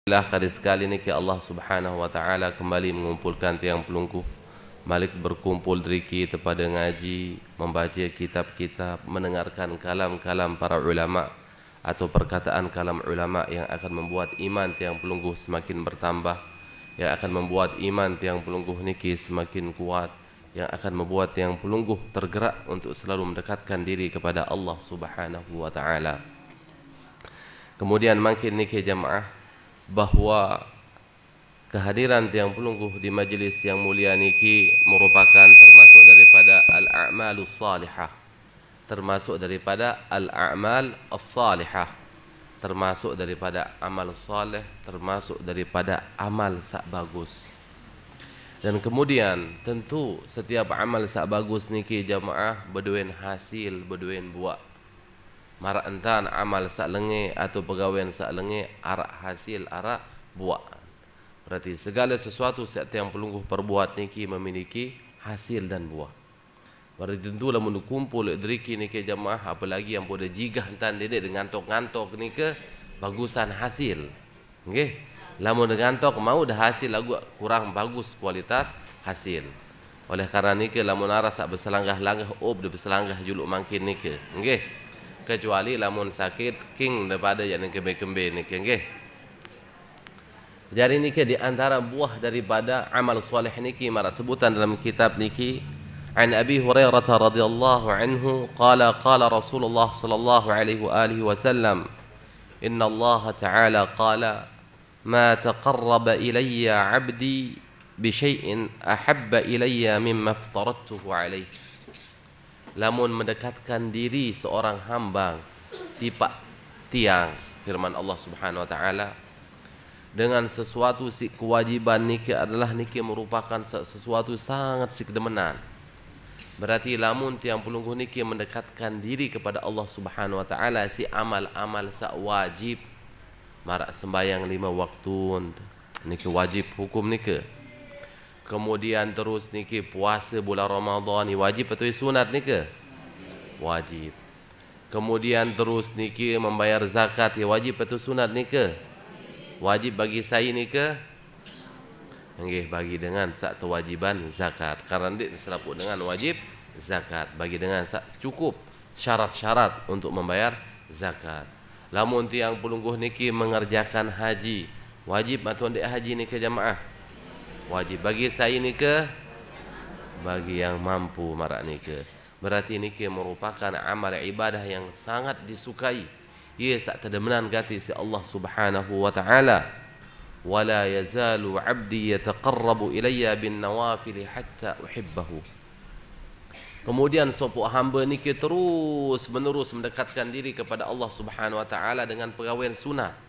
Kali sekali ni ke Allah Subhanahu wa taala kembali mengumpulkan tiang pelungkuh balik berkumpul deriki kepada ngaji, membaca kitab-kitab, mendengarkan kalam-kalam para ulama atau perkataan kalam ulama yang akan membuat iman tiang pelungkuh semakin bertambah, yang akan membuat iman tiang pelungkuh niki semakin kuat, yang akan membuat tiang pelungkuh tergerak untuk selalu mendekatkan diri kepada Allah Subhanahu wa taala. Kemudian makin niki jamaah bahawa kehadiran tiang pelungguh di majlis yang mulia niki merupakan termasuk daripada al-a'malus salihah, termasuk daripada al-a'mal as-salihah, termasuk daripada amal saleh, termasuk daripada amal sak bagus. Dan kemudian tentu setiap amal sak bagus niki jamaah berduin hasil, berduin buah. Marak entan amal sak lenge atau pegawaian sak lenge arak hasil arak buat. Berarti segala sesuatu setiap pelungguh perbuat niki memiliki hasil dan buah. Berarti tentulah mun kumpul deriki niki jamaah, apalagi yang pada jigah entan dedek dengan ngantok-ngantok niki bagusan hasil. Nggih. Lamun ngantok mau dah hasil lagu kurang bagus kualitas hasil. Oleh karena niki lamun ara sak berselanggah-langgah de berselanggah juluk mangkin niki. Nggih. Kecuali lamun sakit king daripada yang kembe-kembe ni nggih. Jadi niki di antara buah daripada amal soleh niki marat sebutan dalam kitab niki an Abi Hurairah radhiyallahu anhu qala Rasulullah sallallahu alaihi wasallam inna Allah ta'ala qala ma taqarraba ilayya 'abdi bi syai'in ahabba ilayya mimma aftaradtuhu alaihi. Lamun mendekatkan diri seorang hamba tipak tiang firman Allah Subhanahu wa taala dengan sesuatu si kewajiban niki adalah niki merupakan sesuatu sangat sikdemenan. Berarti lamun tiang pelungguh niki mendekatkan diri kepada Allah Subhanahu wa taala si amal-amal sak wajib marak sembahyang 5 waktu niki wajib hukum niki. Kemudian terus niki puasa bulan Ramadan ni wajib atau sunat niki? Wajib. Kemudian terus niki membayar zakat ya wajib atau sunat niki? Wajib bagi saya niki? Nggih, bagi dengan sak kewajiban zakat. Karena ndik selaput dengan wajib zakat, bagi dengan sak cukup syarat-syarat untuk membayar zakat. Lamun tiang pelungguh niki mengerjakan haji, wajib atau ndik haji niki jamaah? Wajib. Bagi saya ni ke? Bagi yang mampu marak ni ke. Berarti ni ke merupakan amal ibadah yang sangat disukai. Ia sak terdemenan gati si Allah Subhanahu wa taala. Wala yazalu 'abdi yataqarrabu ilayya bin nawafil hatta uhibbahu. Kemudian sopok hamba ni ke terus menerus mendekatkan diri kepada Allah Subhanahu wa taala dengan pegawaian sunat.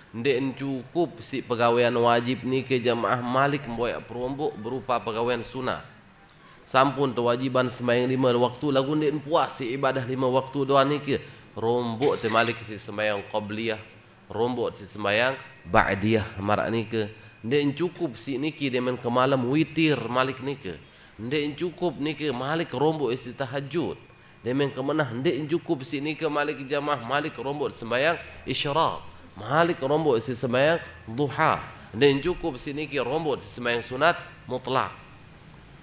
Ndek cukup si pegawaian wajib ni ke jamaah malik membuat perombok berupa pegawaian sunnah. Sampun kewajiban sembahyang 5 waktu lagu ndek puas si ibadah 5 waktu doa ni ke. Rombok te malik si sembahyang qabliyah, rombok si sembahyang ba'diyah marak ni ke. Ndek cukup si niki demen ke malam witir malik ni ke. Ndek cukup ni ke malik rombok si tahajud. Demen ke menah ndek cukup si niki malik jamaah malik rombok sembahyang isyraq. Malik rombok si sembahyang duha. Dan cukup sini ki rombok si sembahyang sunat mutlak.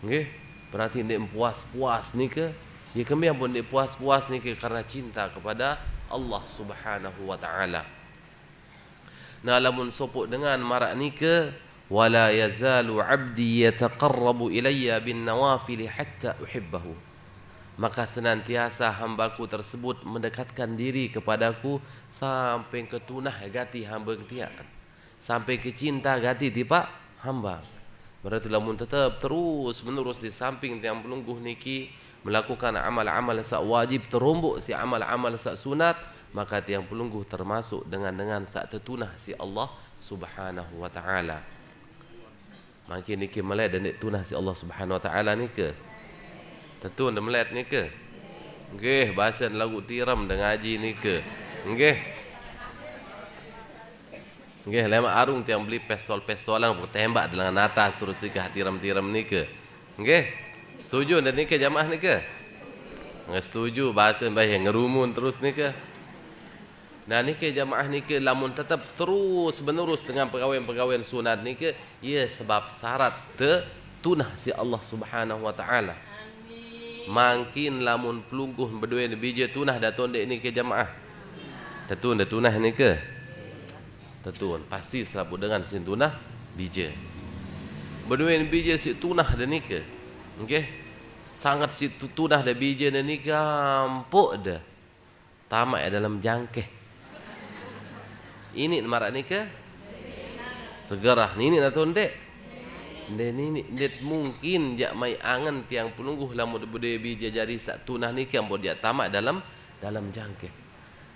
Nggih. Berarti ndik puas-puas ni ke? Ya kami pun ndik puas-puas ni ke karena cinta kepada Allah Subhanahu wa taala. Nah lamun sopok dengan marak ni ke wala yazalu 'abdi yataqarrabu ilayya bin nawafil hatta uhibbahu. Maka senantiasa hambaku tersebut mendekatkan diri kepadaku sampai ke tunah gati hamba ketiak, sampai ke cinta gati tipak hamba. Berarti lamun tetap terus menerus di samping tiang pelungguh niki melakukan amal-amal sak wajib terombok si amal-amal sak sunat, maka tiang pelungguh termasuk dengan sak tertunah si Allah Subhanahu wa taala. Makin niki melek dan tunah si Allah Subhanahu wa taala niki. Tentu anda melihat ni ke? Nggih, bahasa lagu tiram dan ngaji ni ke? Nggih. Nggih, lema arung tiang beli pistol-pistolan tembak dengan atas terus nikah tiram-tiram ni ke? Nggih. Setuju anda ni ke jamaah ni ke? Nggak setuju bahasa mbah yang ngerumun terus ni ke? Nah ni ke jamaah ni ke lamun tetap terus menerus dengan pegawai-pegawai sunat ni ke, ia sebab syarat tunah si Allah Subhanahu wa taala. Makin lamun pelungguh berdua bija tunah datun dek ni ke jamaah. Tetun tunah ni ke? Tetun pasti selabu dengan sin tunah bija. Berdua bija si tunah dan ni ke. Okey. Sangat si tunah dan bija dan ni ke ampuk dah. Tamat dalam jangkeh. Ini marak ni ke? Segerah ni nak tondek. Ini mungkin jak mai angan tiang penungguh lamun budaya bija jari sak tunah ni ke ampun dia tamat dalam jangkeh.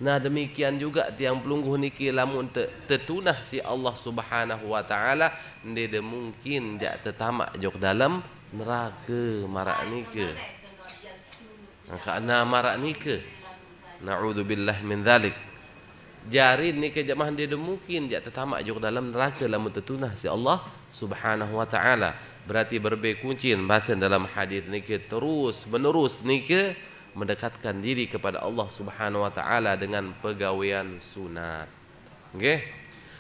Nah demikian juga tiang pelungguh ni ke lamun tertunah si Allah Subhanahu wa taala dia mungkin jak tertamak jok dalam neraka marak ni ke. Karena marak ni ke. Na'udzubillah min dzalik. Jari ni ke jamaah dia mungkin dia tertamak juga dalam neraka lamun tertunah si Allah Subhanahu wa taala. Berarti berbekuncin bahasa dalam hadis ni ke terus menerus ni ke mendekatkan diri kepada Allah Subhanahu wa taala dengan pegawaian sunat. Okey.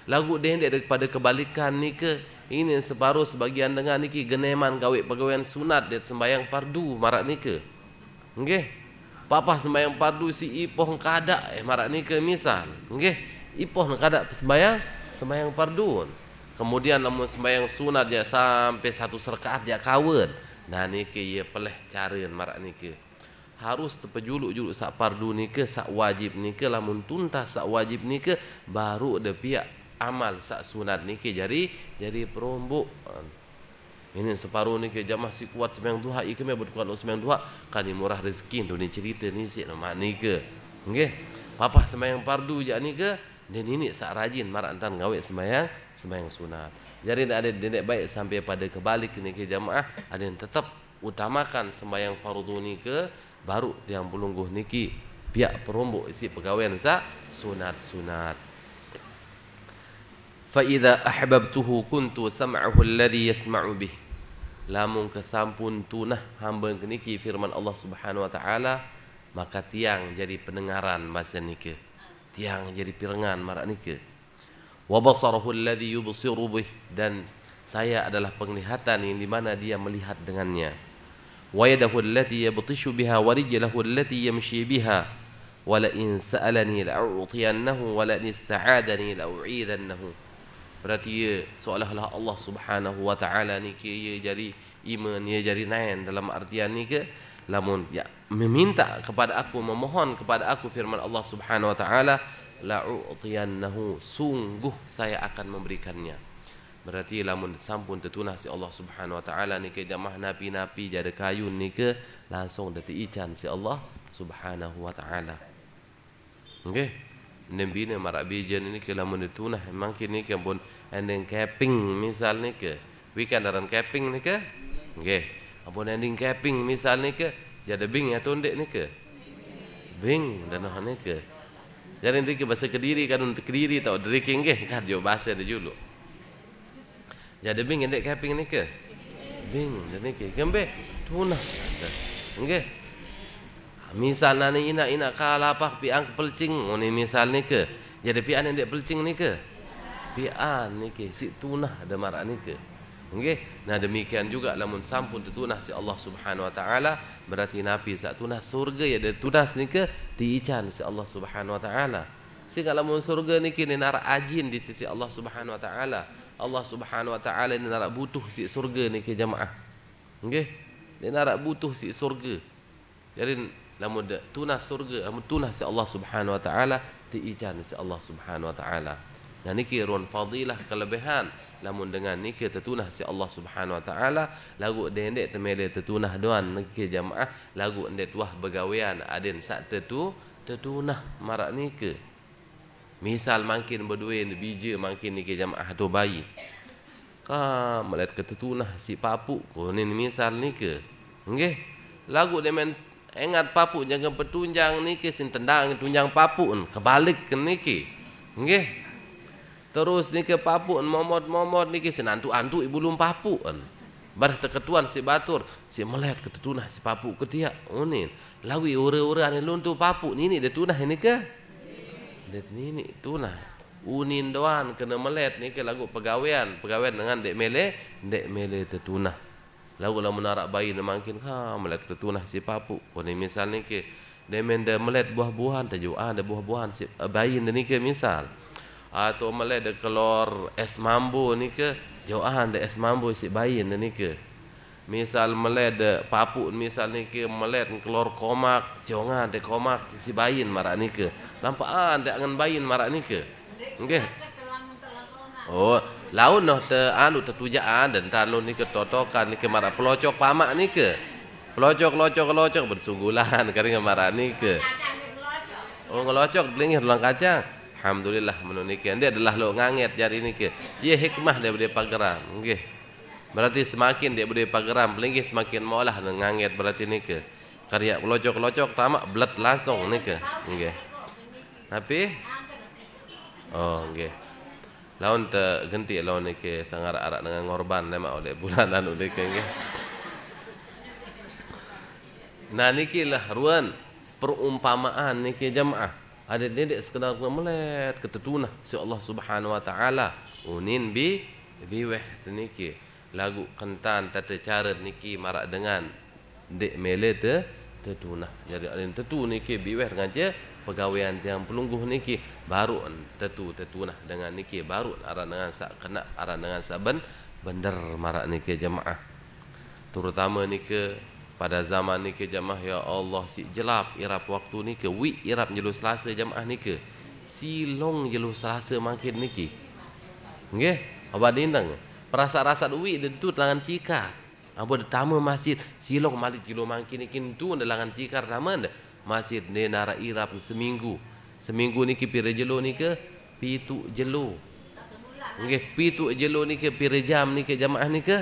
Lagu dia daripada kebalikan ni ke ini separuh sebagian dengar ni ke geneman gawe pegawaian sunat dia sembahyang fardu marak ni ke. Okey. Papa sembahyang fardu si ipoh kada marak ni ke misal. Okey. Ipoh kada sembahyang fardu. Kemudian lamun sembahyang sunat dia sampai satu rakaat dia kawin. Nah ni ke ia peleh cara marak ni ke. Harus terpejuluk-juluk sak fardu ni ke sak wajib ni ke lamun tuntas sak wajib ni ke baru ada pihak amal sak sunat ni ke jadi perombok. Ini separuh ni ke jamaah si kuat sembahyang duha ieu me berkuat sembahyang duha kan ni murah rezeki tu ni cerita ni si nama ni ke. Okey. Papa sembahyang fardu je ni ke dan ini sak rajin marak antan gawe sembahyang sunat. Jadi ada dedek baik sampai pada kebalik ni ke jamaah ada yang tetap utamakan sembahyang fardu ni ke baru yang pelungguh niki pihak perombok isi pegawaian sak sunat. فَإِذَا أَحْبَبْتُهُ كُنْتُ سَمْعَهُ الَّذِي يَسْمَعُ بِهِ. Lamun kesampun tunah hamba niki firman Allah Subhanahu wa taala maka tiang jadi pendengaran masa niki. Tiang jadi pirengan marak niki. Wa basarahu alladhi yubsiru bih, dan saya adalah penglihatan yang di mana dia melihat dengannya. Wa yadahu allati yabtishu biha wa rijluhu allati yamshi biha. Wa la in sa'alani la'u'tiyannahu wa la in ista'adani la'u'idannahu. Berarti ia seolah-olah Allah Subhanahu wa taala ni ke ia jadi iman, ia jadi nain dalam artian ni ke lamun ya meminta kepada aku, memohon kepada aku firman Allah Subhanahu wa taala la'u'tiyannahu, sungguh saya akan memberikannya. Berarti lamun sampun tertunah si Allah Subhanahu wa taala ni ke jamaah napi-napi jada kayun ni ke langsung dati ican si Allah Subhanahu wa taala. Okey. Nembina marak bijan ni ke lamun ditunah memang kini ke pun ending capping misal ni ke weekend daran capping ni ke nggih apun ending capping misal ni ke jada bing ya tondek ni ke bing dan ni ke jadi ni ke bahasa Kediri kan untuk Kediri tau drinking nggih kan jo bahasa dia dulu jada bing endek capping ni ke bing dan ni ke gembe tunah nggih. Misal nani ina kalapak piang pelcing ni misal ni ke. Jadi pian ndek pelcing ni ke. Pian ni ke si tunah ada marak ni ke. Okey. Nah demikian juga lamun sampun tertunah si Allah Subhanahu wa taala berarti napi sak tunah surga ya ada tunas ni ke diican si Allah Subhanahu wa taala. Sehingga lamun surga ni ke ni narak ajin di sisi Allah Subhanahu wa taala. Allah Subhanahu wa taala ni narak butuh si surga ni ke jamaah. Okey. Dia narak butuh si surga. Jadi lamun tunah surga, lamun tunah si Allah Subhanahu wa taala diijan si Allah Subhanahu wa taala. Nah niki ruan fadilah kelebihan lamun dengan niki tertunah si Allah Subhanahu wa taala lagu dendek temele tertunah doan niki jamaah lagu ndek tuah begawean aden sak tertunah marak niki. Misal makin berdua bija makin niki jamaah tu bayi. Ka melihat ketertunah si papu ko ni misal niki. Nggih. Lagu demen ingat papu jangan petunjang niki sin tendang tunjang papu kebalik ke niki. Nggih. Terus niki papu momot niki sin antu ibu lum papu bar teketuan si batur si melihat ketunah si papu ketia unin lawi ure-ure ane luntu papu ni dia tunah ini ke Det ni tu nah. Unin doan kena melet ni ke lagu pegawaian dengan dek mele tetunah. Lagu lah menarak bayi na makin melet tetunah si papu. Ko ni misal ni ke demen de melet buah-buahan taju ada buah-buahan si bayi ni ke misal. Atau melet de kelor es mambu ni ke jauhan de es mambu si bayi ni ke. Misal melet de papu misal ni ke melet kelor komak siongan de komak si bayi marak ni ke. Lampaan de angan bayi marak ni ke. Okey. Oh, laun noh te anu tetujaan dan talun ni ke totokan ni ke marak pelocok pamak ni ke. Pelocok bersunggulan kering marak ni ke. Oh, ngelocok belingih tulang kacang. Alhamdulillah menunikan dia adalah lo nganget jari ni ke. Ye hikmah dia boleh pageram. Okey. Berarti semakin dia boleh pageram belingih semakin maulah nganget berarti ni ke. Karya pelocok tamak belat langsung ni ke. Okey. Tapi oh nggih. Laun te genti laun niki sangar-arak dengan ngorban lemak oleh bulanan oleh nggih. Nah niki lah ruan perumpamaan niki jamaah. Ada dedek sekedar melet ketetunah si Allah Subhanahu wa taala. Unin biweh niki. Lagu kentan tata cara niki marak dengan dek mele tetunah. Jadi ada tetu niki biweh dengan je pegawaian yang pelungguh niki baru tetunah dengan niki baru aran dengan sak kena aran dengan saben bener marak niki jemaah terutama niki pada zaman niki jemaah ya Allah si jelap irap waktu niki wi irap jelu Selasa jemaah niki silong jelu Selasa makin niki nggih abad indang perasa-rasa wi itu tangan cikar apa detama masjid silong malik jelu makin niki tu delangan cikar taman masjid ni nara irap seminggu niki pira jelo ni ke pitu jelo nggih pitu jelo ni ke pira jam ni ke jamaah ni ke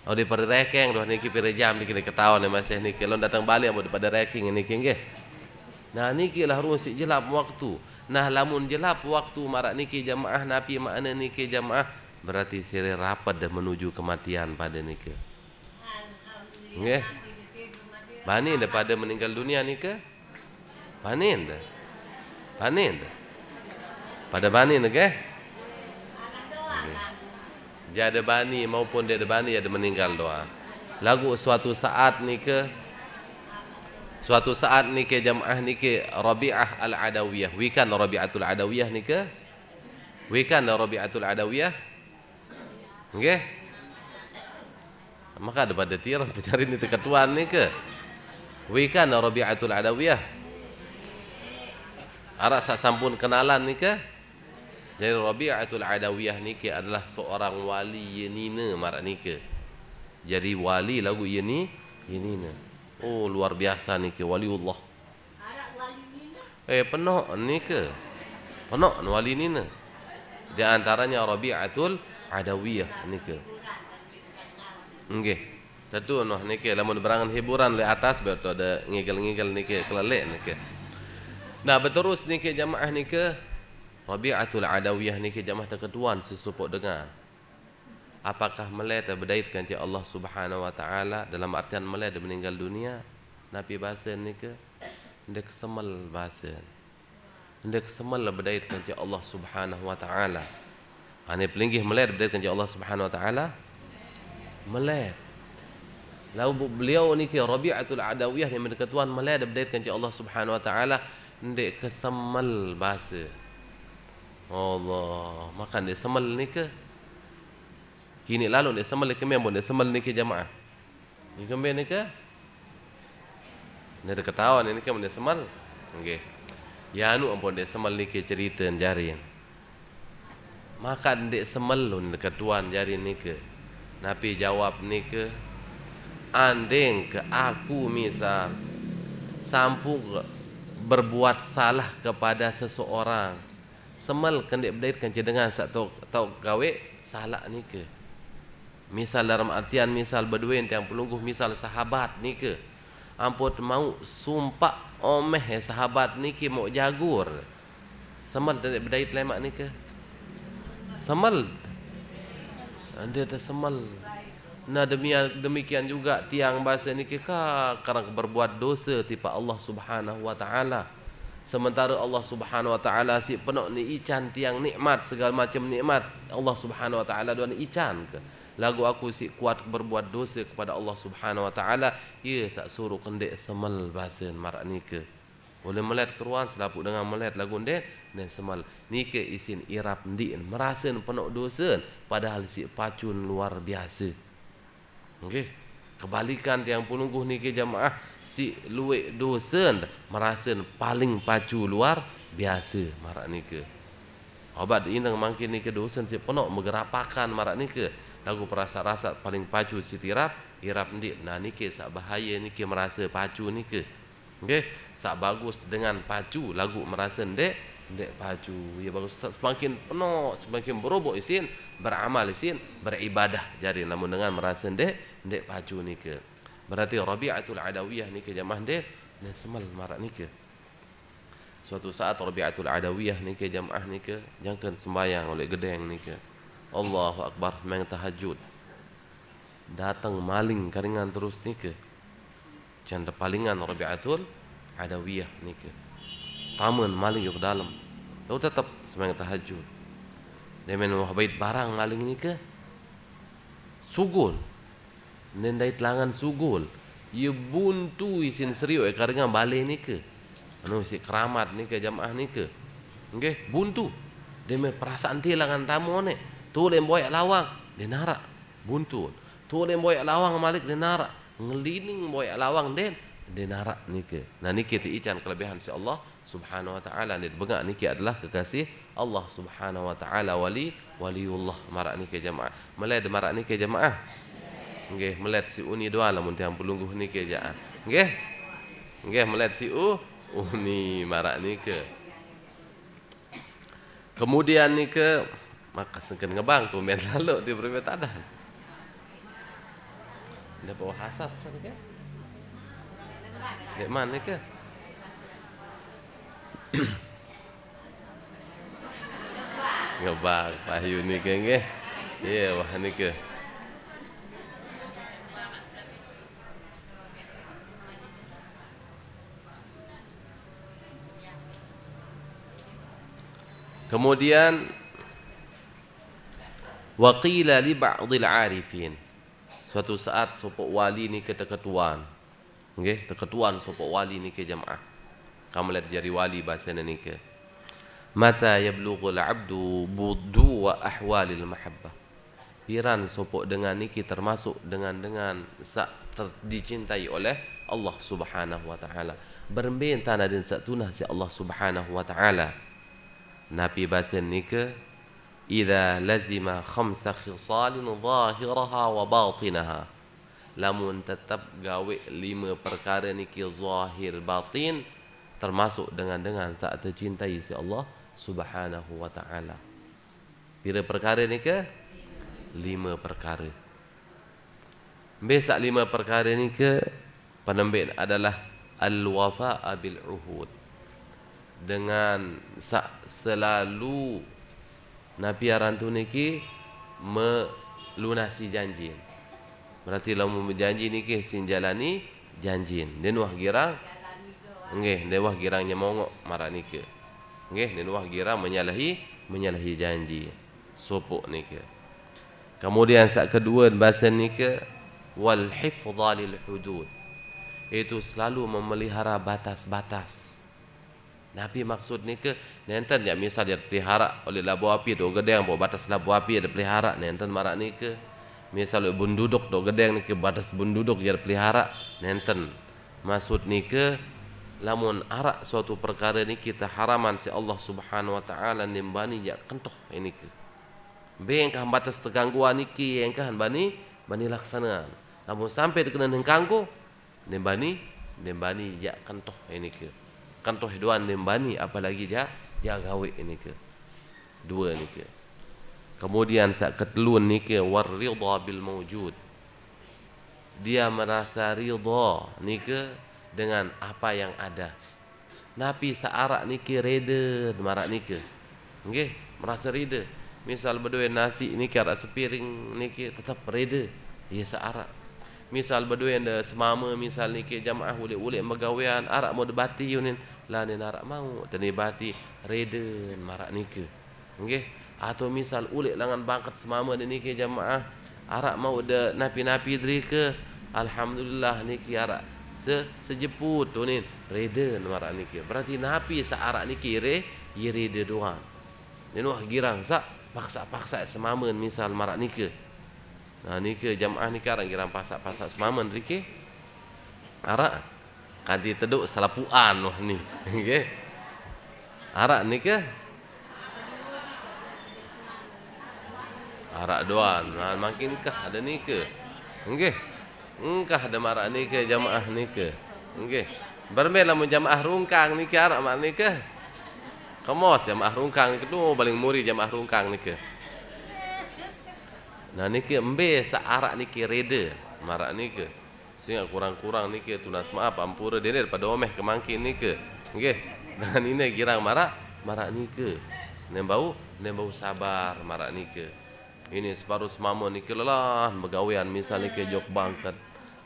oh daripada rekeng doh niki pira jam niki ketahuan masih niki lon datang balik apa daripada rekeng niki nggih nah niki lah rusi jelap waktu nah lamun jelap waktu marak niki jamaah napi makna niki jamaah berarti sire rapat dah menuju kematian pada niki nggih Banin daripada meninggal dunia ni ke? Banin dah. Pada banin ke? Dia ada bani maupun dia ada bani ada meninggal doa. Lagu suatu saat ni ke jamaah ni ke Rabi'ah al-Adawiyah. Wikan Rabi'atul Adawiyah ni ke? Wikan Rabi'atul Adawiyah. Okey? Maka daripada tiar pencari ni ketuan ni ke? Wikan Rabi'atul Adawiyah. Arak sak sampun kenalan ni ke? Jadi Rabi'atul Adawiyah ni ke adalah seorang wali yenina marak ni ke. Jadi wali lagu yenina. Oh luar biasa ni ke waliullah. Arak wali nina? Penuh ni ke. Penuh wali nina. Di antaranya Rabi'atul Adawiyah ni ke. Nggih. Tentu noh niki lamun berangan hiburan le atas betul ada ngigel-ngigel niki kelelek niki. Nah berterus niki jamaah niki Rabi'atul Adawiyah niki jamaah terketuan sesupuk dengar. Apakah meleh terberdaitkan ci Allah Subhanahu wa taala dalam artian meleh dia meninggal dunia? Nabi bahasa niki ndek semel bahasa. Ndek semel berdaitkan ci Allah Subhanahu wa taala. Ane pelinggih meleh berdaitkan ci Allah Subhanahu wa taala. Meleh lalu beliau ni ke Rabi'atul Adawiyah yang berketuan meleh berdaitkan ci Allah Subhanahu wa taala ndek kesemal bahasa. Allah, makan dia semal ni ke? Kini lalu dia semal ke memang dia semal ni ke jamaah. Ni kemben ni ke? Ni ada ketahuan ni ke dia semal. Okey. Ya anu ampun dia semal ni ke cerita jari. Makan dia semal lun ketuan jari ni ke. Nabi jawab ni ke andeng ke aku misal sampung berbuat salah kepada seseorang semal kendek berdaitkan dengan satu tau gawe salah ni ke misal dalam artian misal berduin yang pelungguh misal sahabat ni ke ampun mau sumpah omeh sahabat ni ke mau jagur semal kendek berdait lemak ni ke semal dia ada semal. Nah demikian juga tiang bahasa ni ke karang berbuat dosa tipa Allah Subhanahu wa taala. Sementara Allah Subhanahu wa taala si penuh ni ican tiang nikmat, segala macam nikmat Allah Subhanahu wa taala duan ican ke. Lagu aku si kuat berbuat dosa kepada Allah Subhanahu wa taala, ia sak suruh kendek semel bahasan marak ni ke. Boleh melihat keruan selaput dengan melihat lagu ndek dan semel. Ni ke isin irap ndik merasa penuh dosa padahal si pacun luar biasa. Okey. Kebalikan yang penungguh ni ke jamaah si luwek dosa merasa paling pacu luar biasa marak ni ke. Obat inang mangkin ni ke dosa si penuh menggerapakan marak ni ke. Lagu perasa-rasa paling pacu si tirap irap ndik. Nah ni ke sak bahaya ni ke merasa pacu ni ke. Okey, sak bagus dengan pacu lagu merasa ndek pacu. Ya bagus semakin penuh, semakin berobok isin, beramal isin, beribadah jadi namun dengan merasa ndek pacu ni ke. Berarti Rabi'atul Adawiyah ni ke jamaah ndek dan semal marak ni ke. Suatu saat Rabi'atul Adawiyah ni ke jamaah ni ke jangkan sembahyang oleh gedeng ni ke. Allahu Akbar sembahyang tahajud. Datang maling karingan terus ni ke. Canda palingan Rabi'atul Adawiyah ni ke. Taman maling ke dalam. Lalu tetap sembahyang tahajud. Dia main bait barang maling ni ke. Sugul. Nendai telangan sugul. Ia buntu isin serius karingan balik ni ke. Anu si keramat ni ke jamaah ni ke. Okey, buntu. Dia main perasaan tilangan tamu ni. Tu lem boyak lawang, dia narak buntu. Tu lem boyak lawang malik dia narak. Ngelining boyak lawang dia narak ni ke. Nah ni ke ican kelebihan si Allah Subhanahu wa taala ni bengak ni ke adalah kekasih Allah Subhanahu wa taala waliullah marak ni ke jamaah. Meled marak ni ke jamaah. Nggih, meled si uni doa lamun tiang pelungguh ni ke jaan. Nggih. Nggih meled si uni marak ni ke. Kemudian ni ke maka sengken ngebang tu men lalu ti berbetadan. Dia bawa hasad sana ke? Dek man ni ke? Ngebang payu ni ke nggih. Ya wah ni ke. Kemudian waqila li ba'dil 'arifin. Suatu saat sopok wali ni ke ketuan. Nggih, ketuan sopok wali ni ke jamaah. Kamu lihat jadi wali bahasa ni ke. Mata yablughul 'abdu buddu wa ahwalil mahabbah. Piran sopok dengan ni ke termasuk dengan sak dicintai oleh Allah Subhanahu wa taala. Berminta dan sak tunah si Allah Subhanahu wa taala. Nabi bahasa ni ke idza lazima khamsa khisalin zahiraha wa batinaha. Lamun tetap gawe 5 perkara ni ke zahir batin termasuk dengan saat tercintai si Allah Subhanahu wa taala. Pira perkara ni ke 5 perkara. Besak 5 perkara ni ke penembik adalah al-wafa'a bil uhud. Dengan selalu Nabi arantu niki melunasi janji. Berarti lamun berjanji niki sin jalani janji. Den wah girang nggih, den wah girang nyemongok marah niki. Nggih, den wah girang menyalahi janji. Sopok niki. Kemudian sak kedua bahasa niki wal hifdha lil hudud. Itu selalu memelihara batas-batas. Nabi maksud ni ke nenten ya misal dia pelihara oleh labu api do gedeng bawa batas labu api ada pelihara nenten marak ni ke misal bunduduk do gedeng ni ke batas bunduduk dia pelihara nenten maksud ni ke lamun arak suatu perkara ni kita haraman si Allah Subhanahu wa taala nimbani ya kentoh ini ke bengkah batas tergangguan ni ke engkah bani laksana namun sampai dikena nengkanggo nimbani ya kentoh ini ke kantoh doan nembani apalagi dia gawe ini ke dua ni ke. Kemudian sak ketelun ni ke waridha bil mawjud. Dia merasa ridha ni ke dengan apa yang ada. Nabi saarak ni ke reda marak ni ke. Nggih, merasa reda. Misal berdua nasi ni ke arak sepiring ni ke tetap reda. Dia saarak. Misal berdua yang semama misal ni ke jamaah ulik-ulik megawean arak mau debati yunin lah ni narak mau dan ibadi reden marak nike. Nggih. Atau misal ulik langan bangkat semama dan nike jamaah arak mau de napi-napi dri ke alhamdulillah niki arak sejeput tu ni reden marak niki. Berarti napi sa arak niki rede doang. Ni wah girang sak paksa-paksa semamen misal marak nike. Nah nike jamaah niki arang girang pasak-pasak semamen riki. Arak kanti teduk salapuan wah ni. Nggih. Arak nike arak doan, makin kah ada nike. Nggih. Engkah ada marak nike jamaah nike. Nggih. Bermain lamun jamaah rungkang nike arak mak nike. Kemos jamaah rungkang nike tu paling muri jamaah rungkang nike. Nah nike embe sa arak nike rede marak nike. Sehingga kurang-kurang nike tunas maaf ampura dene daripada omeh kemangkin nike. Nggih. Dan ini girang marak nike. Nem bau sabar marak nike. Ini separuh semama nike lelah begawean misal nike jok bangkat.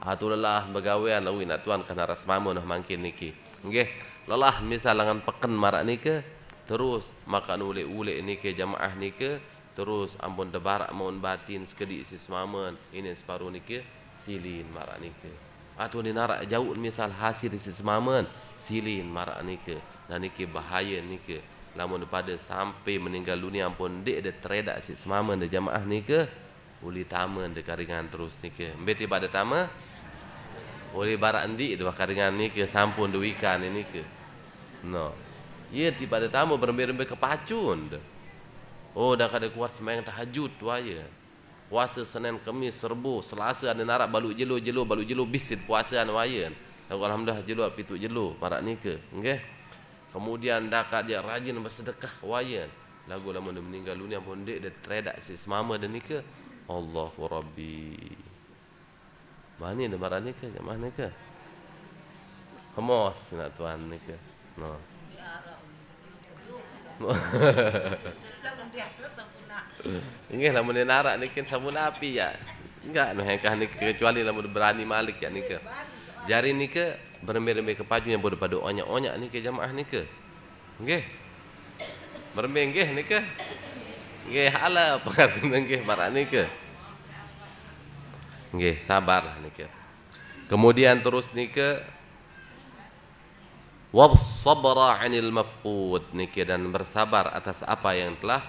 Atau lelah begawean lawi nak tuan kana ras semama nah mangkin nike. Nggih. Lelah misal langan peken marak nike terus makan ule-ule nike jamaah nike terus ampun debarak mohon batin sekedik si semamen ini separuh nike silin marak nike. Atau ni narak jauh misal hasil si semamen silin marak nike. Dan nike bahaya nike. Lamun pada sampai meninggal dunia pun dek ada teredak si semamen de jamaah nike uli tamen de karingan terus nike. Mbeti pada tama uli barak endi de karingan nike sampun de wikan nike. No. Ye ti pada tamu berembe-rembe kepacun de. Oh dah kada kuat sembahyang tahajud tu aya. Puasa Senin, Kamis, Serbu, Selasa ada narak balu jelo bisit puasa anu aya. Alhamdulillah jelo pitu jelo marak nike. Nggih. Kemudian dak dia rajin bersedekah wayan. Lagu lamun dia meninggal dunia pun dek dia teredak si semama dan nike. Allahu Rabbi. Mana ni marak nike jamaah nike. Kemos nak tuan nike. No. Ingat lamun dia narak nike sabun api ya. Enggak no hengkah nike kecuali lamun berani malik ya nike. Jari nike berembe-rembe kepaju yang daripada onyak-onyak nike jamaah nike. Nggih. Berembe nggih nike. Nggih hala pengertian nggih marak nike. Nggih sabarlah nike. Kemudian terus nike was-sabra 'anil mafqud nike dan bersabar atas apa yang telah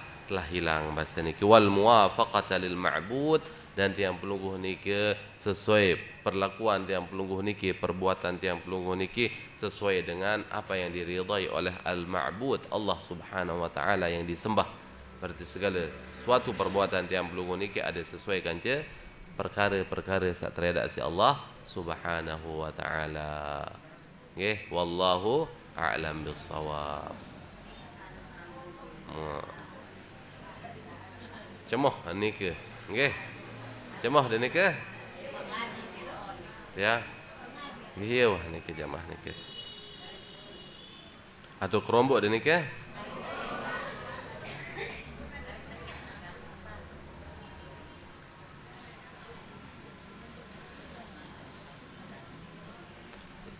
hilang bahasa nike wal muwafaqata lil ma'bud dan tiang pelungguh nike sesuai perlakuan tiang pelungguh nike perbuatan tiang pelungguh nike sesuai dengan apa yang diridai oleh al-ma'bud Allah Subhanahu wa taala yang disembah. Berarti segala suatu perbuatan tiang pelungguh nike ada sesuai kanca perkara-perkara sak teredak si Allah Subhanahu wa taala. Nggih, wallahu a'lam bissawab. Cemoh nike. Nggih. Cemoh dan nike. Ya. Nggih wah nike jamaah nike. Atau kerombok dan nike.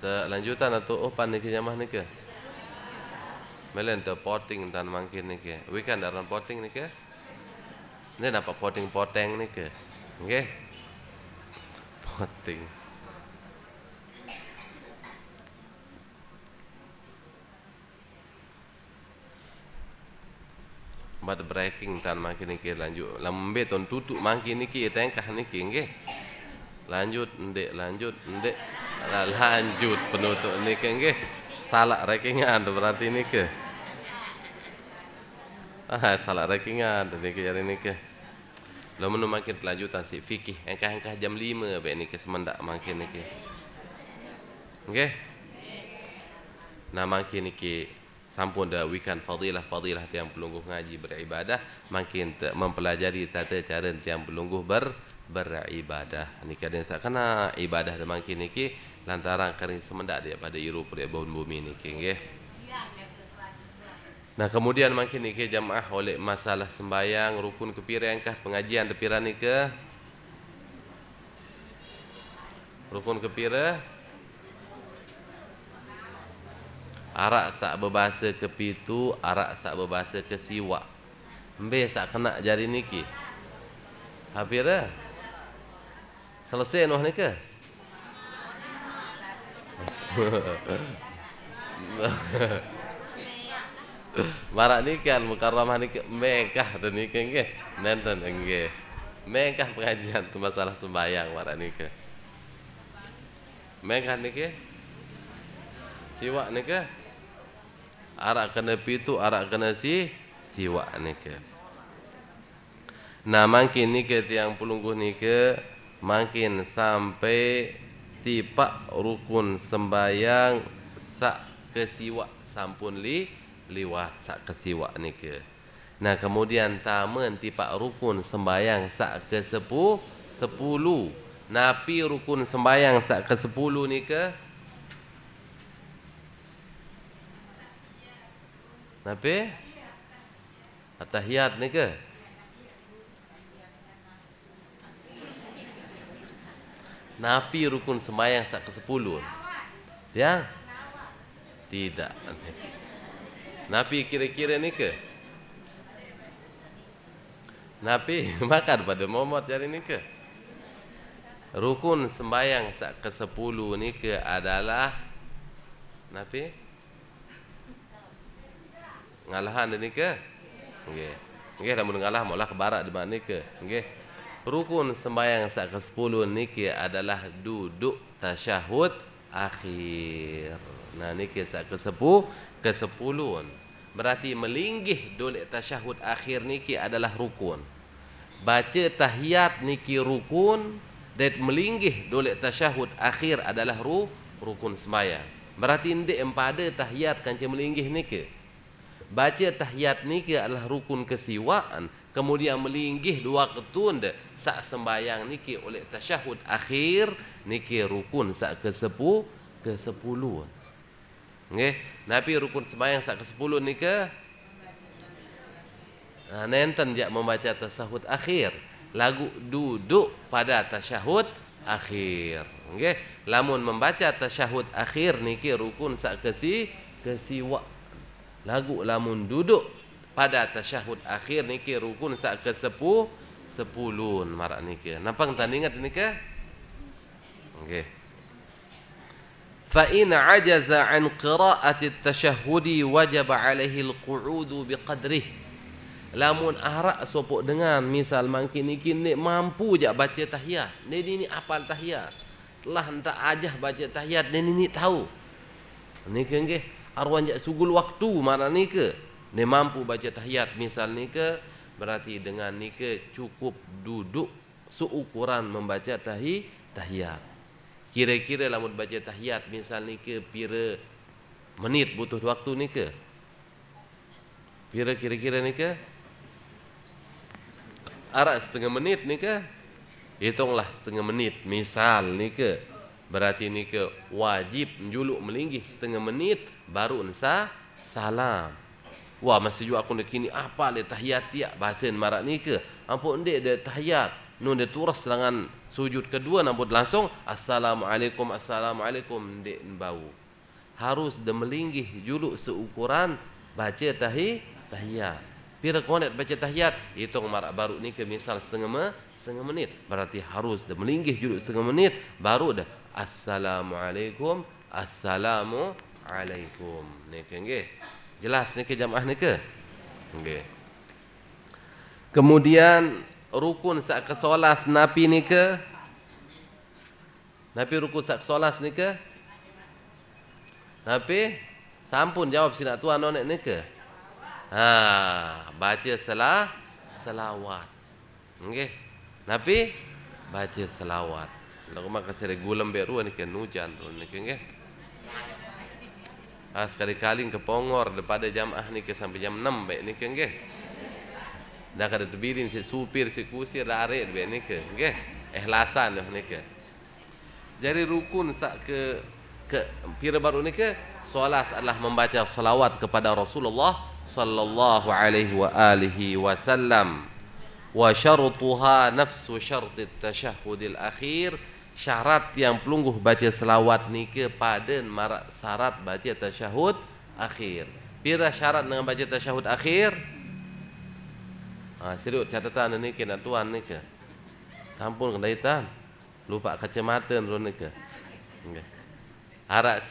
Lanjutan atau opan nike jamaah nike. Melen tu potting dan mangkin nike. Weekend daran potting nike. Ini dapat potting nike. Nggih. Potting. Bad breaking tan mangkin nike lanjut. Lambe ton tutuk mangkin nike tengkah nike nggih. Lanjut ndek lanjut penutup nike nggih. Salah rankingan berarti nike. Salah rankingan nike jari nike. Lamun makin lanjutan si fikih engkah-engkah jam 5 bae nike semendak makin nike. Nggih. Nah makin nike sampun dah wikan fadilah tiang pelungguh ngaji beribadah makin mempelajari tata cara tiang pelungguh beribadah. Nike den sakana ibadah dan makin nike lantaran kering semendak dia pada iru peribun bumi nike nggih. Nah kemudian makin nike jamaah oleh masalah sembayang rukun kepira engkah pengajian depira nike rukun kepira Arak sak berbahasa ke pitu, arak sak berbahasa ke siwak. Mbe sak kena jari niki. Hampir dah. Selesai noh ni ke? Marak ni kan mukarramah ni ke mekah tu ni ke nggih. Nenten nggih. Mekah pengajian tu masalah sembahyang marak ni ke. Mekah ni ke? Siwak ni ke? Arak kena pitu, arak kena siwak ni ke. Nah, makin ni ke tiang pelungguh ni ke makin sampai tipak rukun sembayang sak ke siwak sampun liwat sak ke siwak ni ke. Nah, kemudian tamen tipak rukun sembayang sak ke 10. Napi rukun sembayang sak ke 10 ni ke? Napi? Atahiyat ni ke? Napi rukun sembahyang sak ke 10. Ya? Tidak. Napi kira-kira ni ke? Napi makan pada momot hari ni ke? Rukun sembahyang sak ke 10 ni ke adalah Napi? Ngalahan ni ke? Nggih. Nggih lamun ngalah maulah ke barat di mana ni ke? Nggih. Rukun sembahyang sak ke 10 niki adalah duduk tasyahud akhir. Nah niki sak ke 10 berarti melinggih dolek tasyahud akhir niki adalah rukun. Baca tahiyat niki rukun dan melinggih dolek tasyahud akhir adalah rukun sembahyang. Berarti ndek empada tahiyat kanca melinggih niki. Baca tahiyat niki adalah rukun kesiwaan, kemudian melinggih dua ketun sak sembayang niki oleh tasyahud akhir niki rukun sak ke 10. Nggih, napi rukun sembayang sak ke 10 nika nenten jak membaca tasyahud akhir, lagu duduk pada tasyahud akhir. Nggih, lamun membaca tasyahud akhir niki rukun sak ke siwak. Lagu lamun duduk pada tasyahud akhir niki rukun sak ke 10 marak niki. Nampak tak ingat niki? Okey. Fa in ajaza an qira'ati at-tashahhudi wajaba 'alaihi al-qu'udu biqadrih. Lamun arak sopok dengan misal mangkin niki nek mampu jak baca tahiyat. Ni apal tahiyat. Telah hentak ajah baca tahiyat ni tahu. Niki nggih arwan jak sugul waktu marak niki. Ni mampu baca tahiyat misal niki berarti dengan nike cukup duduk seukuran membaca tahiyat. Kira-kira lamun baca tahiyat misal nike pira menit butuh waktu nike? Pira kira-kira nike? Arak setengah menit nike? Hitunglah setengah menit misal nike. Berarti nike wajib menjuluk melinggih setengah menit baru salam. Wah masih juga aku nak kini apa le tahiyat tiak bahasa marak ni ke? Ampun ndek de tahiyat. Nun de turas dengan sujud kedua nampun langsung assalamualaikum ndek bau. Harus de melinggih juluk seukuran baca tahiyat. Pira konet baca tahiyat hitung marak baru ni ke misal setengah menit. Berarti harus de melinggih juluk setengah menit baru dah assalamualaikum. Ni ke nggih. Jelas ni ke jamaah ni ke? Okey. Kemudian rukun sak ke solas napi ni ke? Napi rukun sak solas ni ke? Napi sampun jawab sina tuan nonek ni ke? Baca selawat. Okey. Napi baca selawat. Lagu mak kasih regulam beru ni ke nujan tu ni ke nggih. Sekali-kali ke Pongor daripada jamaah ni ke sampai jam 6 baik ni ke nggih. Dah kada terbirin si supir si kusir lari baik ni ke nggih. Ikhlasan ni ke. Jadi rukun sak ke pira baru ni ke solat adalah membaca selawat kepada Rasulullah sallallahu alaihi wa alihi wasallam. Wa syartuha nafsu syartit tasyahhudil akhir. Syarat yang pelungguh baca selawat ni ke pada marak syarat baca tasyahud akhir. Pira syarat dengan baca tasyahud akhir? Serius catatan ni ke nak tuan ni ke? Sampun kendaitan. Lupa kacamata turun ni ke? Okay. Harap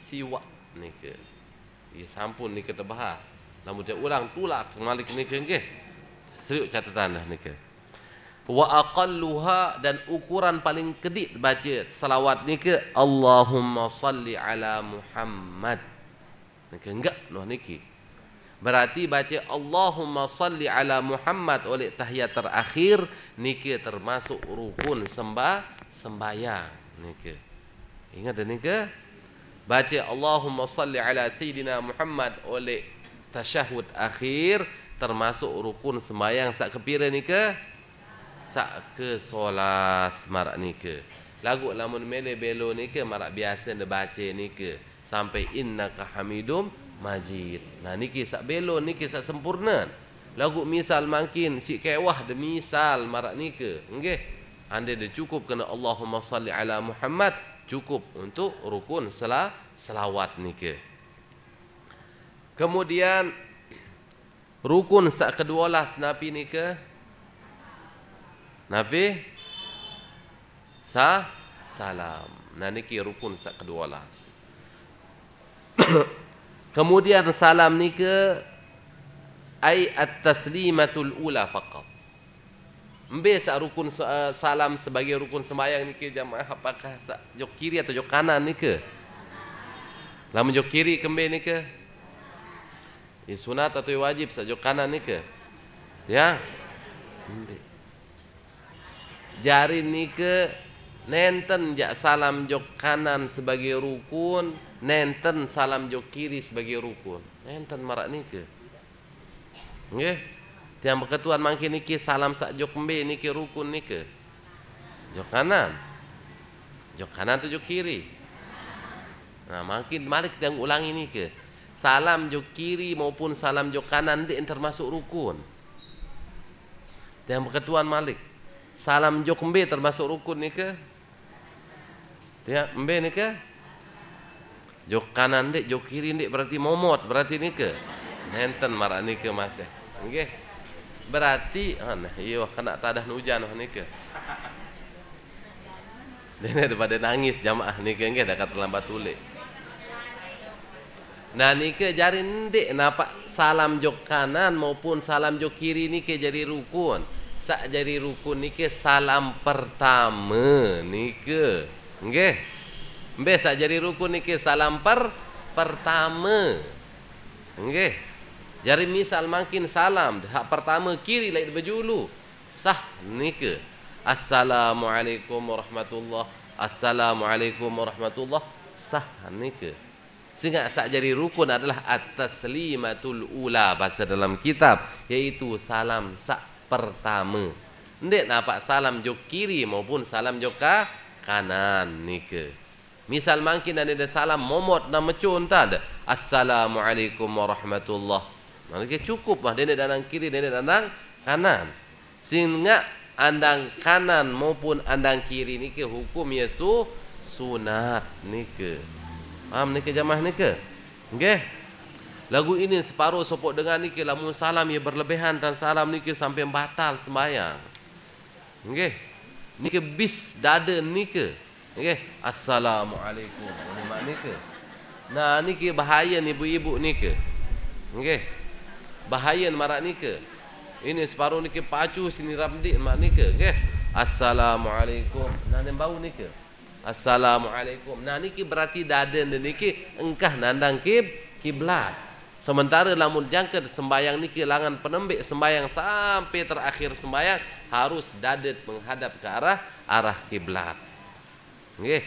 siwak ni ke? Ya sampun ni kita bahas. Namun dia ulang tulak kembali ni ke nggih. Serius catatan ni ke. Wa aqalluha, dan ukuran paling kedit baca selawat ni ke Allahumma salli ala Muhammad. Ni ke enggak noh niki. Berarti baca Allahumma salli ala Muhammad oleh tahiyat terakhir niki termasuk rukun sembahyang niki. Ingat niki? Baca Allahumma salli ala Sayyidina Muhammad oleh tasyahud akhir termasuk rukun sembahyang sak kepira niki? Sak ke solas marak niki. Lagu lamun mele belo niki marak biasa nda baca niki sampai innaka hamidum majid. Nah niki sak belon niki sak sempurna. Lagu misal makin si kewah de misal marak niki. Nggih. Anda dah cukup kena Allahumma salli ala Muhammad, cukup untuk rukun selawat niki. Kemudian rukun sak kedualas napi niki. Napi salam. Nah niki rukun sak kedualas. Kemudian salam ni ke ai at-taslimatul ula faqat. Ambil sak rukun salam sebagai rukun sembahyang ni ke jamaah, apakah sak jok kiri atau jok kanan ni ke? Lamun jok kiri kembe ni ke? Sunat atau wajib sak jok kanan ni ke? Ya. Jari ni ke nenten jak salam jok kanan sebagai rukun, nenten salam jok kiri sebagai rukun. Nenten marak niki. Nggih. Tiang berketuan mangkin niki salam sak jok kembe niki rukun niki. Jok kanan. Jok kanan tu jok kiri. Nah, mungkin malik tiang ulangi niki. Salam jok kiri maupun salam jok kanan dia termasuk rukun. Tiang berketuan malik. Salam jok kembe termasuk rukun niki. Ya, embe ni ke? Jok kanan dik, jok kiri dik berarti momot, berarti ni ke? Nenten marak ni ke masih. Okey. Berarti iya kena tadah hujan ni ke? Dia daripada nangis jamaah ni ke nggih dah kata lambat tulik. Nah ni ke jari ndik napa salam jok kanan maupun salam jok kiri ni ke jadi rukun. Sak jadi rukun ni ke salam pertama ni ke. Nggih. Mbeh sak jadi rukun niki salam pertama. Nggih. Jari misal makin salam hak pertama kiri lain berjulu. Sah niki. Assalamualaikum warahmatullah. Assalamualaikum warahmatullah. Sah niki. Sehingga sak jadi rukun adalah at-taslimatul ula bahasa dalam kitab, yaitu salam sak pertama. Ndik nampak salam jok kiri maupun salam jok kanan nike. Misal mungkin ada salam momot dan mecun tak ada. Assalamualaikum warahmatullah. Maka cukup lah dia dandang kiri, dia dandang kanan. Sehingga andang kanan maupun andang kiri nike hukum Yesus sunat nike. Paham nike jamaah nike? Okey. Lagu ini separuh sopok dengan nike lamun salam ia berlebihan dan salam nike sampai batal sembahyang. Okey. Nike bis dada nike. Okey, assalamualaikum. Ini mak nike. Nah, nike bahaya ni ibu-ibu nike. Okey. Bahaya marak nike. Ini separuh nike pacu sini ramdik mak nike. Okey. Assalamualaikum. Nah, ni bau nike. Assalamualaikum. Nah, nike berarti dada nike engkah nandang kiblat. Sementara lamun jangka sembayang niki langan penembik sembayang sampai terakhir sembayang harus dadet menghadap ke arah kiblat. Nggih,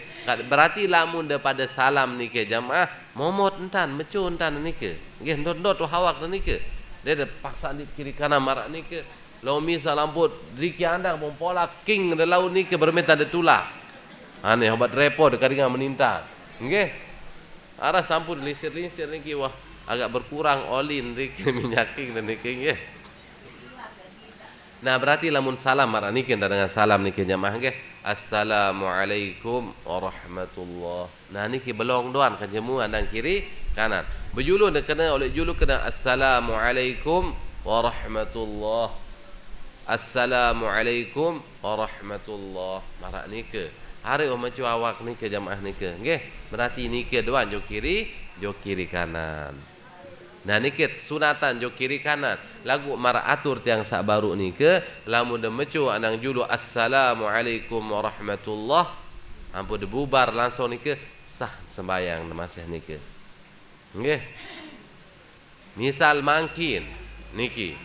berarti lamun daripada salam niki jamaah momot entan mecun entan niki. Nggih, ndot-ndot hawak niki. Dia ada paksa di kiri kanan marak niki. Lalu misal lamput riki andang pompola king de laut niki berminta de tulak. Aneh obat repot kadang menintang. Nggih. Arah sampun lisir-lisir niki wah agak berkurang olin niki minyak king dan niki nggih. Nah, berarti lamun salam marak niki dengan salam niki jamaah nggih. Assalamualaikum warahmatullah. Nah niki belong doan kan jemu andang kiri kanan. Berjuluk dan kena oleh juluk kena Assalamualaikum warahmatullah. Assalamualaikum warahmatullah. Marak ni ke? Hari macam awak ni ke jamaah ni ke? Nggih. Berarti ni ke doan jok kiri kanan. Nah ni ke sunatan jok kiri kanan. Lagu marak atur tiang sak baru ni ke? Lamun de mecu anang juluk Assalamualaikum warahmatullah. Ampun de bubar langsung ni ke sah sembayang masih ni ke. Nggih. Misal mangkin niki.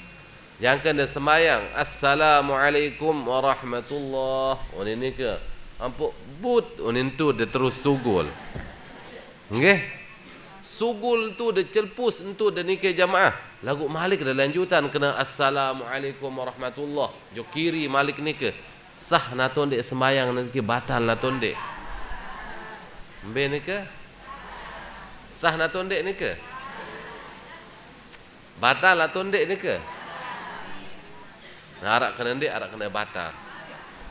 Yang kena sembahyang Assalamualaikum warahmatullah. Oh ni ke. Ampuk but onin tu dia terus sugul. Nggih. Sugul tu dia celpus entu dia ni ke jamaah. Lagu malik dah lanjutan kena Assalamualaikum warahmatullah. Jo kiri malik ni ke. Sah naton dek sembahyang nanti batal naton dek. Mbe ni ke? Sah naton dek ni ke? Batal naton dek ni ke? Nah, arak kena dek, arak kena batal.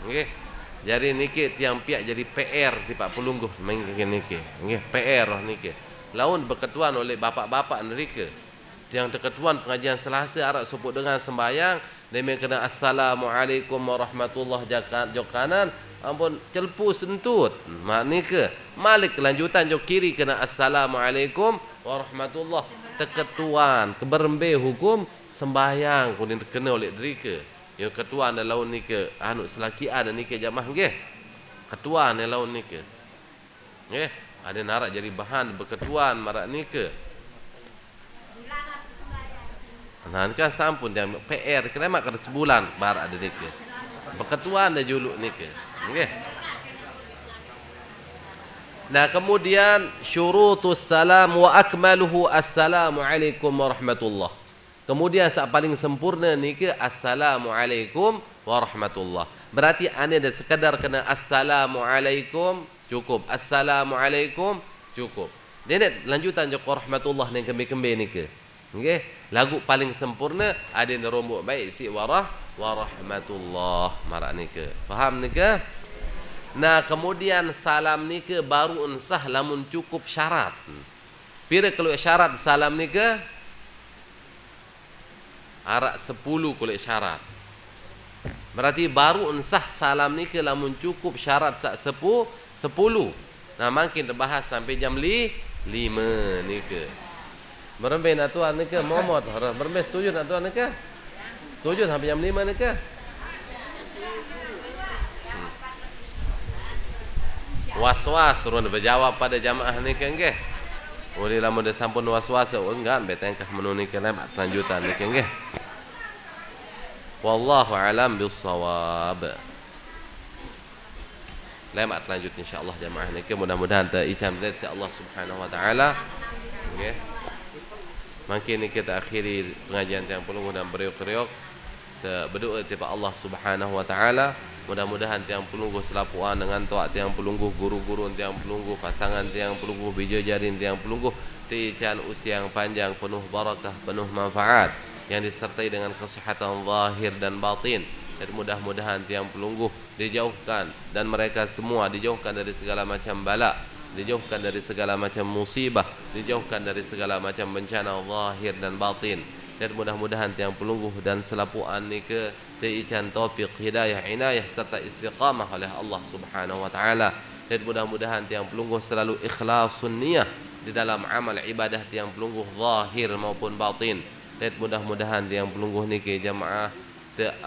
Okey. Jadi niki tiang piak jadi PR di Pak Pelungguh mengke niki. Nggih, PR niki. Laun berketuan oleh bapak-bapak mereka. Tiang ketuan pengajian Selasa arak sebut dengan sembahyang, dia kena Assalamualaikum warahmatullah jok kanan, ampun celpu sentut. Mak nike. Malik kelanjutan jok kiri kena Assalamualaikum warahmatullah. Teketuan keberembe hukum sembahyang kuning kena oleh mereka. Yang ketua anda laun ni ke anu selakian ni ke jamaah nggih. Ketua anda laun ni ke. Nggih, ada narak jadi bahan berketuan marak ni ke. Nah, kan sampun dia PR kena mak kada sebulan barak ada ni ke. Berketuan anda juluk ni ke. Nggih. Nah, kemudian syurutus salam wa akmaluhu assalamualaikum warahmatullah. Kemudian saat paling sempurna ni ke Assalamualaikum warahmatullah. Berarti anda dah sekadar kena Assalamualaikum cukup. Assalamualaikum cukup. Dia nak lanjutan je warahmatullah ni kembe-kembe ni ke. Okey. Lagu paling sempurna ada yang rombok baik si warahmatullah marak ni ke. Faham ni ke? Nah, kemudian salam ni ke baru sah lamun cukup syarat. Pira kalau syarat salam ni ke? Arak 10 kulit syarat. Berarti baru sah salam ni ke lamun cukup syarat sak 10. Nah, makin terbahas sampai jam 5 ni ke. Berembe nak tuan ni ke momot. Berembe setuju nak tuan ni ke? Setuju sampai jam 5 ni ke? Was-was suruh berjawab pada jamaah ni ke nggih. Oleh lamun dia sampun was-was enggak betengkah menuni ke lemak lanjutan ni ke nggih. Wallahu alam bissawab. Lemak lanjut insyaallah jamaah ni ke mudah-mudahan tericam zat si Allah Subhanahu wa taala. Nggih. Mungkin ni kita akhiri pengajian yang perlu dan beriuk-riuk berdoa kepada Allah Subhanahu wa taala. Mudah-mudahan tiang pelungguh selapuan dengan tuak tiang pelungguh guru-guru tiang pelungguh pasangan tiang pelungguh bijajarin tiang pelungguh tiican usia yang panjang penuh barakah penuh manfaat yang disertai dengan kesehatan zahir dan batin dan mudah-mudahan tiang pelungguh dijauhkan dan mereka semua dijauhkan dari segala macam bala, dijauhkan dari segala macam musibah, dijauhkan dari segala macam bencana zahir dan batin. Dan mudah-mudahan tiang pelungguh dan selapuan ni ke diican taufik hidayah inayah serta istiqamah oleh Allah Subhanahu wa taala. Dan mudah-mudahan tiang pelungguh selalu ikhlasun niyah di dalam amal ibadah tiang pelungguh zahir maupun batin. Dan mudah-mudahan tiang pelungguh ni ke jamaah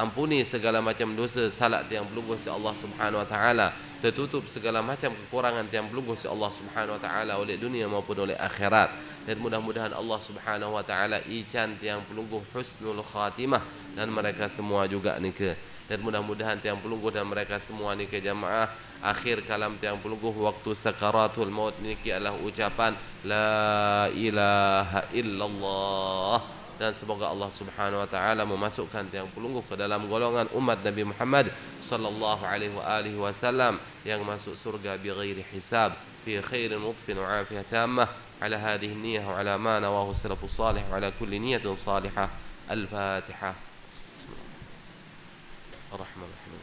ampuni segala macam dosa salah tiang pelungguh si Allah Subhanahu wa taala, tertutup segala macam kekurangan tiang pelungguh si Allah Subhanahu wa taala oleh dunia maupun oleh akhirat. Dan mudah-mudahan Allah Subhanahu wa taala ican tiang pelungguh husnul khatimah dan mereka semua juga ni ke. Dan mudah-mudahan tiang pelungguh dan mereka semua ni ke jamaah akhir kalam tiang pelungguh waktu sakaratul maut niki adalah ucapan la ilaha illallah. Dan semoga Allah Subhanahu wa taala memasukkan tiang pelungguh ke dalam golongan umat Nabi Muhammad sallallahu alaihi wasallam yang masuk surga bighairi hisab fi khairin nutfin wa afiyah tammah ala hadhihi niyyah wa ala ma nawahu salafus salih wa ala kulli niyyatin salihah. Al-Fatihah. Bismillahirrahmanirrahim.